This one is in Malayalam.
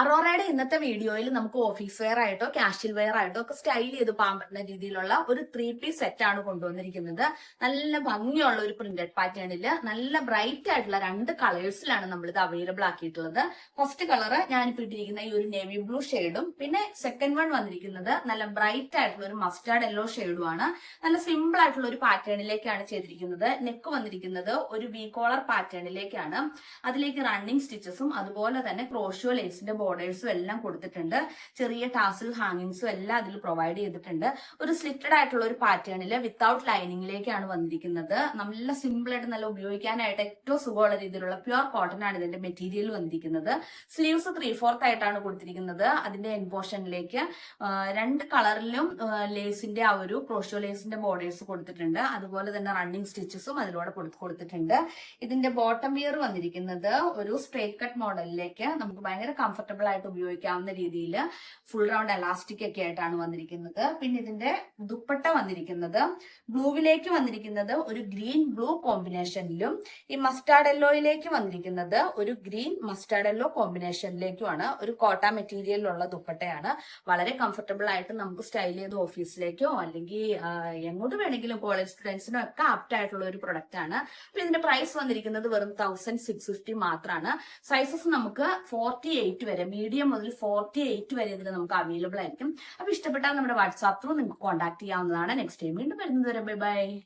അറോറയുടെ ഇന്നത്തെ വീഡിയോയിൽ നമുക്ക് ഓഫീസ് വെയർ ആയിട്ടോ കാഷ്വൽ വെയർ ആയിട്ടോ ഒക്കെ സ്റ്റൈൽ ചെയ്ത് പോകാൻ പറ്റുന്ന രീതിയിലുള്ള ഒരു 3 പീസ് സെറ്റ് ആണ് കൊണ്ടുവന്നിരിക്കുന്നത്. നല്ല ഭംഗിയുള്ള ഒരു പ്രിന്റഡ് പാറ്റേണിൽ നല്ല ബ്രൈറ്റ് ആയിട്ടുള്ള 2 കളേഴ്സിലാണ് നമ്മൾ ഇത് അവൈലബിൾ ആക്കിയിട്ടുള്ളത്. ഫസ്റ്റ് കളർ ഞാനിപ്പോ ഇട്ടിരിക്കുന്ന ഈ ഒരു നേവി ബ്ലൂ ഷെയ്ഡും, പിന്നെ സെക്കൻഡ് വൺ വന്നിരിക്കുന്നത് നല്ല ബ്രൈറ്റ് ആയിട്ടുള്ള ഒരു മസ്റ്റാർഡ് യെല്ലോ ഷെയ്ഡും ആണ്. നല്ല സിമ്പിൾ ആയിട്ടുള്ള ഒരു പാറ്റേണിലേക്കാണ് ചെയ്തിരിക്കുന്നത്. നെക്ക് വന്നിരിക്കുന്നത് ഒരു വി കോളർ പാറ്റേണിലേക്കാണ്. അതിലേക്ക് റണ്ണിങ് സ്റ്റിച്ചസും അതുപോലെ തന്നെ ക്രോഷോ ലേസിന്റെ ബോർഡേഴ്സും എല്ലാം കൊടുത്തിട്ടുണ്ട്. ചെറിയ ടാസിൽ ഹാങ്ങിങ്സും എല്ലാം അതിൽ പ്രൊവൈഡ് ചെയ്തിട്ടുണ്ട്. ഒരു സ്ലിറ്റഡ് ആയിട്ടുള്ള ഒരു പാറ്റേണിൽ വിത്തൗട്ട് ലൈനിങ്ങിലേക്കാണ് വന്നിരിക്കുന്നത്. നല്ല സിമ്പിൾ ആയിട്ട് നല്ല ഉപയോഗിക്കാനായിട്ട് ഏറ്റവും സുഖമുള്ള രീതിയിലുള്ള പ്യുർ കോട്ടൺ ആണ് ഇതിന്റെ മെറ്റീരിയൽ വന്നിരിക്കുന്നത്. സ്ലീവ്സ് 3/4 ആയിട്ടാണ് കൊടുത്തിരിക്കുന്നത്. അതിന്റെ എൻ പോർഷനിലേക്ക് 2 കളറിലും ലേസിന്റെ ആ ഒരു ക്രോഷോ ലേസിന്റെ ബോർഡേഴ്സ് കൊടുത്തിട്ടുണ്ട്. അതുപോലെ തന്നെ റണ്ണിങ് സ്റ്റിച്ചസും അതിലൂടെ കൊടുത്തിട്ടുണ്ട്. ഇതിന്റെ ബോട്ടം വിയർ വന്നിരിക്കുന്നത് ഒരു സ്ട്രേറ്റ് കട്ട് മോഡലിലേക്ക് നമുക്ക് ഭയങ്കര കംഫർട്ടബിൾ ആയിട്ട് ഉപയോഗിക്കാവുന്ന രീതിയിൽ ഫുൾ റൗണ്ട് എലാസ്റ്റിക് ഒക്കെ ആയിട്ടാണ് വന്നിരിക്കുന്നത്. പിന്നെ ഇതിന്റെ ദുപ്പട്ട വന്നിരിക്കുന്നത് ബ്ലൂവിലേക്ക് വന്നിരിക്കുന്നത് ഒരു ഗ്രീൻ ബ്ലൂ കോമ്പിനേഷനിലും ഈ മസ്റ്റാർഡ് യെല്ലോയിലേക്ക് വന്നിരിക്കുന്നത് ഒരു ഗ്രീൻ മസ്റ്റാർഡ് യെല്ലോ കോമ്പിനേഷനിലേക്കുമാണ്. ഒരു കോട്ട മെറ്റീരിയലിലുള്ള ദുപ്പട്ടയാണ്. വളരെ കംഫർട്ടബിൾ ആയിട്ട് നമുക്ക് സ്റ്റൈൽ ചെയ്ത് ഓഫീസിലേക്കോ അല്ലെങ്കിൽ എങ്ങോട്ട് വേണമെങ്കിലും കോളേജ് സ്റ്റുഡൻസിനോ ഒക്കെ ആപ്റ്റ് ആയിട്ടുള്ള ഒരു പ്രൊഡക്റ്റ് ആണ്. അപ്പൊ ഇതിന്റെ പ്രൈസ് വന്നിരിക്കുന്നത് വെറും 1650 മാത്രമാണ്. സൈസസ് നമുക്ക് 48 വരെ, മീഡിയം മുതൽ 48 വരെ ഇതിൽ നമുക്ക് അവൈലബിൾ ആയിരിക്കും. അപ്പൊ ഇഷ്ടപ്പെട്ടാൽ നമ്മുടെ വാട്സാപ്പ് ത്രൂ നിങ്ങൾക്ക് കോൺടാക്ട് ചെയ്യാവുന്നതാണ്. നെക്സ്റ്റ് ടൈം വീണ്ടും വരുന്നത് വരെ ബൈ ബൈ.